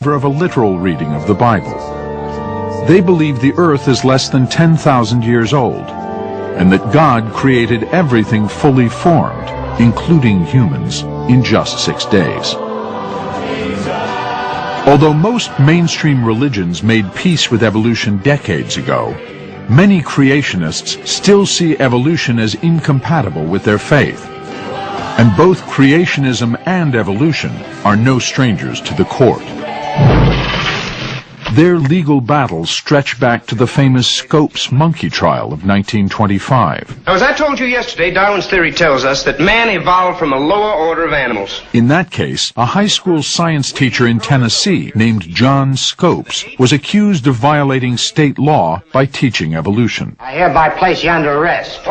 of a literal reading of the Bible. They believe the earth is less than 10,000 years old, and that God created everything fully formed, including humans, in just 6 days. Although most mainstream religions made peace with evolution decades ago, many creationists still see evolution as incompatible with their faith. And both creationism and evolution are no strangers to the court. Their legal battles stretch back to the famous Scopes monkey trial of 1925. Now, as I told you yesterday, Darwin's theory tells us that man evolved from a lower order of animals. In that case, a high school science teacher in Tennessee named John Scopes was accused of violating state law by teaching evolution. I hereby place you under arrest.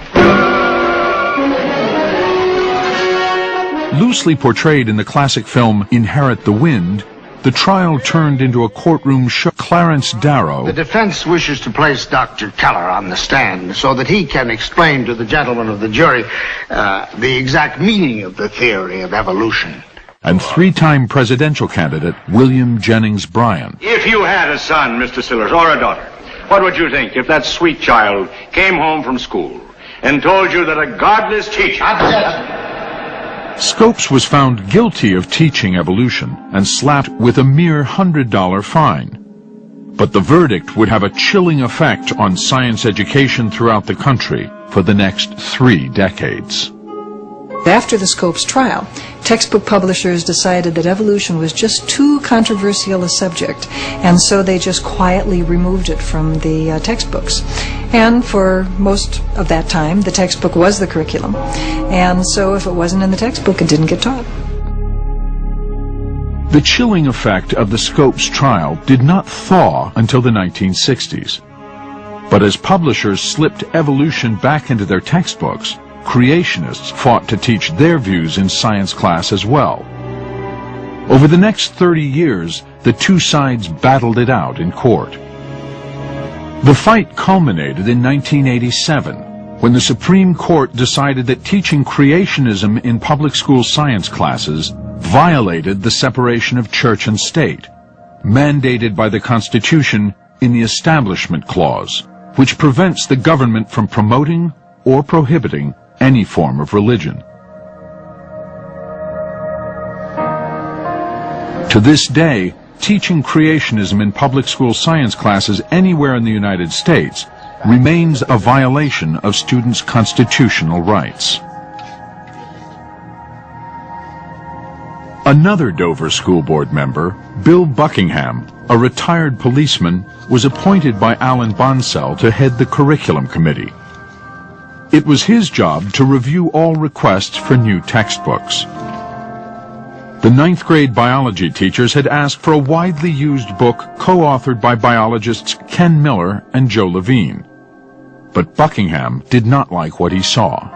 Loosely portrayed in the classic film Inherit the Wind, the trial turned into a courtroom show. Clarence Darrow, the defense wishes to place Dr. Keller on the stand so that he can explain to the gentlemen of the jury the exact meaning of the theory of evolution. And three-time presidential candidate William Jennings Bryan. If you had a son, Mr. Sillars, or a daughter, what would you think if that sweet child came home from school and told you that a godless teacher... Scopes was found guilty of teaching evolution and slapped with a mere $100 fine. But the verdict would have a chilling effect on science education throughout the country for the next 3 decades. After the Scopes trial, textbook publishers decided that evolution was just too controversial a subject, and so they just quietly removed it from the textbooks. And for most of that time, the textbook was the curriculum, and so if it wasn't in the textbook, it didn't get taught. The chilling effect of the Scopes trial did not thaw until the 1960s. But as publishers slipped evolution back into their textbooks, creationists fought to teach their views in science class as well. Over the next 30 years, the two sides battled it out in court. The fight culminated in 1987, when the Supreme Court decided that teaching creationism in public school science classes violated the separation of church and state, mandated by the Constitution in the Establishment Clause, which prevents the government from promoting or prohibiting any form of religion. To this day, teaching creationism in public school science classes anywhere in the United States remains a violation of students' constitutional rights. Another Dover School Board member, Bill Buckingham, a retired policeman, was appointed by Alan Bonsell to head the curriculum committee. It was his job to review all requests for new textbooks. The 9th grade biology teachers had asked for a widely used book co-authored by biologists Ken Miller and Joe Levine. But Buckingham did not like what he saw.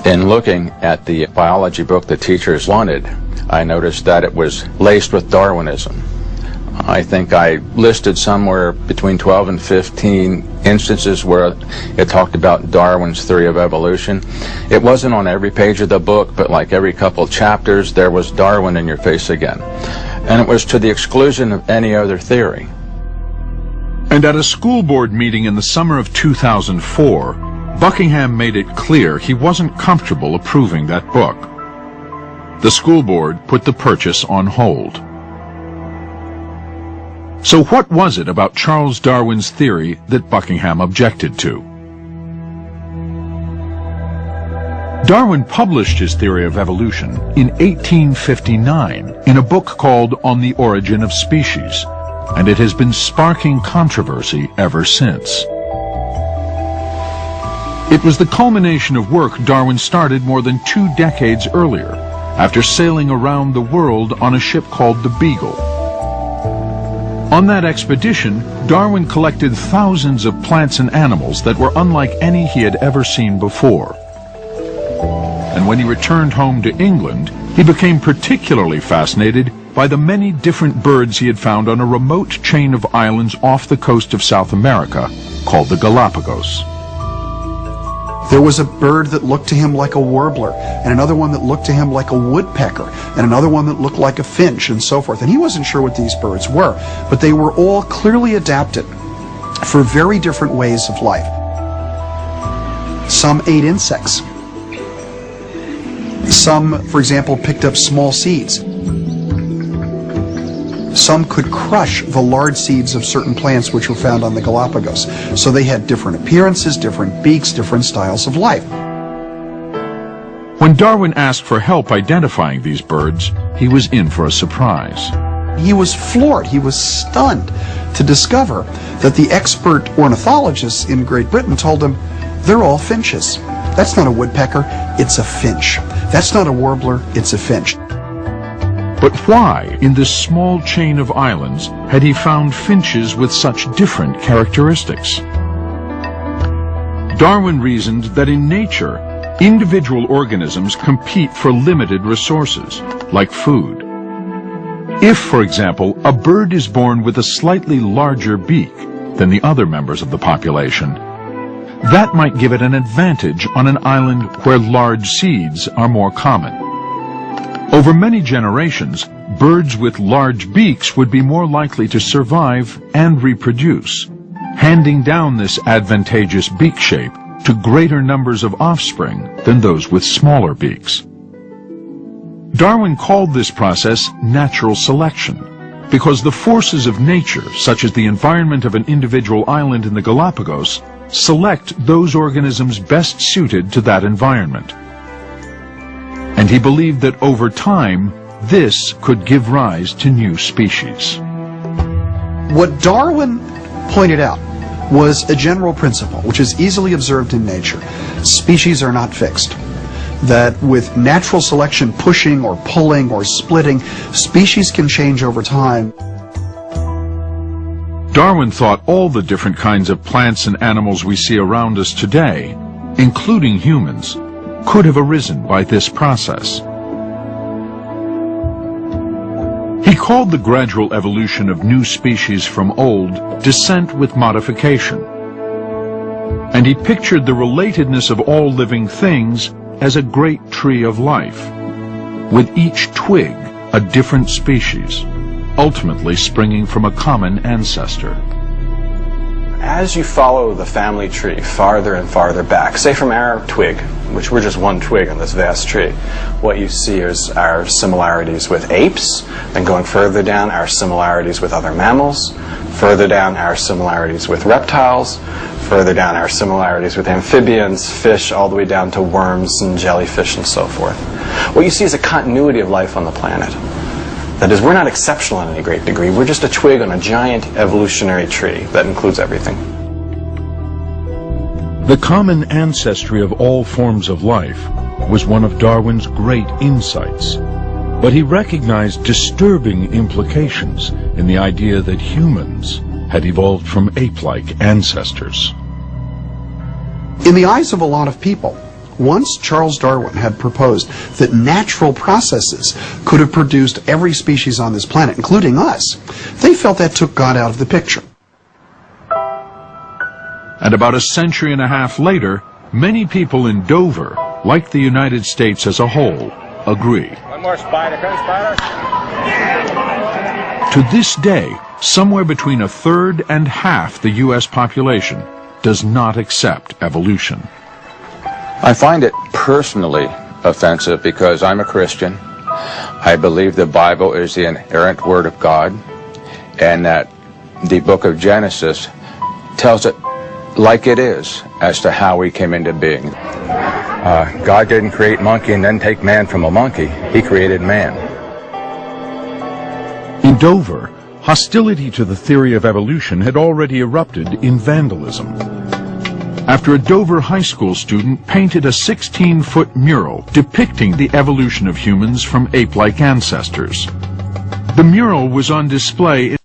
In looking at the biology book the teachers wanted, I noticed that it was laced with Darwinism. I think I listed somewhere between 12 and 15 instances where it talked about Darwin's theory of evolution. It wasn't on every page of the book, but like every couple chapters, there was Darwin in your face again. And it was to the exclusion of any other theory. And at a school board meeting in the summer of 2004, Buckingham made it clear he wasn't comfortable approving that book. The school board put the purchase on hold. So what was it about Charles Darwin's theory that Buckingham objected to? Darwin published his theory of evolution in 1859 in a book called On the Origin of Species, and it has been sparking controversy ever since. It was the culmination of work Darwin started more than 2 decades earlier, after sailing around the world on a ship called the Beagle. On that expedition, Darwin collected thousands of plants and animals that were unlike any he had ever seen before. And when he returned home to England, he became particularly fascinated by the many different birds he had found on a remote chain of islands off the coast of South America called the Galapagos. There was a bird that looked to him like a warbler, and another one that looked to him like a woodpecker, and another one that looked like a finch, and so forth. And he wasn't sure what these birds were, but they were all clearly adapted for very different ways of life. Some ate insects. Some, for example, picked up small seeds. Some could crush the large seeds of certain plants which were found on the Galapagos. So they had different appearances, different beaks, different styles of life. When Darwin asked for help identifying these birds, he was in for a surprise. He was floored, he was stunned to discover that the expert ornithologists in Great Britain told him, they're all finches. That's not a woodpecker, it's a finch. That's not a warbler, it's a finch. But why, in this small chain of islands, had he found finches with such different characteristics? Darwin reasoned that in nature, individual organisms compete for limited resources, like food. If, for example, a bird is born with a slightly larger beak than the other members of the population, that might give it an advantage on an island where large seeds are more common. Over many generations, birds with large beaks would be more likely to survive and reproduce, handing down this advantageous beak shape to greater numbers of offspring than those with smaller beaks. Darwin called this process natural selection, because the forces of nature, such as the environment of an individual island in the Galapagos, select those organisms best suited to that environment. And he believed that over time, this could give rise to new species. What Darwin pointed out was a general principle, which is easily observed in nature. Species are not fixed. That with natural selection pushing or pulling or splitting, species can change over time. Darwin thought all the different kinds of plants and animals we see around us today, including humans, could have arisen by this process. He called the gradual evolution of new species from old descent with modification. And he pictured the relatedness of all living things as a great tree of life, with each twig a different species, ultimately springing from a common ancestor. As you follow the family tree farther and farther back, say from our twig, which we're just one twig on this vast tree, what you see is our similarities with apes, then going further down, our similarities with other mammals, further down, our similarities with reptiles, further down, our similarities with amphibians, fish, all the way down to worms and jellyfish and so forth. What you see is a continuity of life on the planet. That is, we're not exceptional in any great degree. We're just a twig on a giant evolutionary tree that includes everything. The common ancestry of all forms of life was one of Darwin's great insights. But he recognized disturbing implications in the idea that humans had evolved from ape-like ancestors. In the eyes of a lot of people, once Charles Darwin had proposed that natural processes could have produced every species on this planet, including us, they felt that took God out of the picture. And about a century and a half later, many people in Dover, like the United States as a whole, agree. One more spider, come spiders. To this day, somewhere between a third and half the U.S. population does not accept evolution. I find it personally offensive because I'm a Christian. I believe the Bible is the inerrant Word of God, and that the book of Genesis tells it like it is as to how we came into being. God didn't create monkey and then take man from a monkey. He created man. In Dover, hostility to the theory of evolution had already erupted in vandalism, after a Dover high school student painted a 16-foot mural depicting the evolution of humans from ape-like ancestors. The mural was on display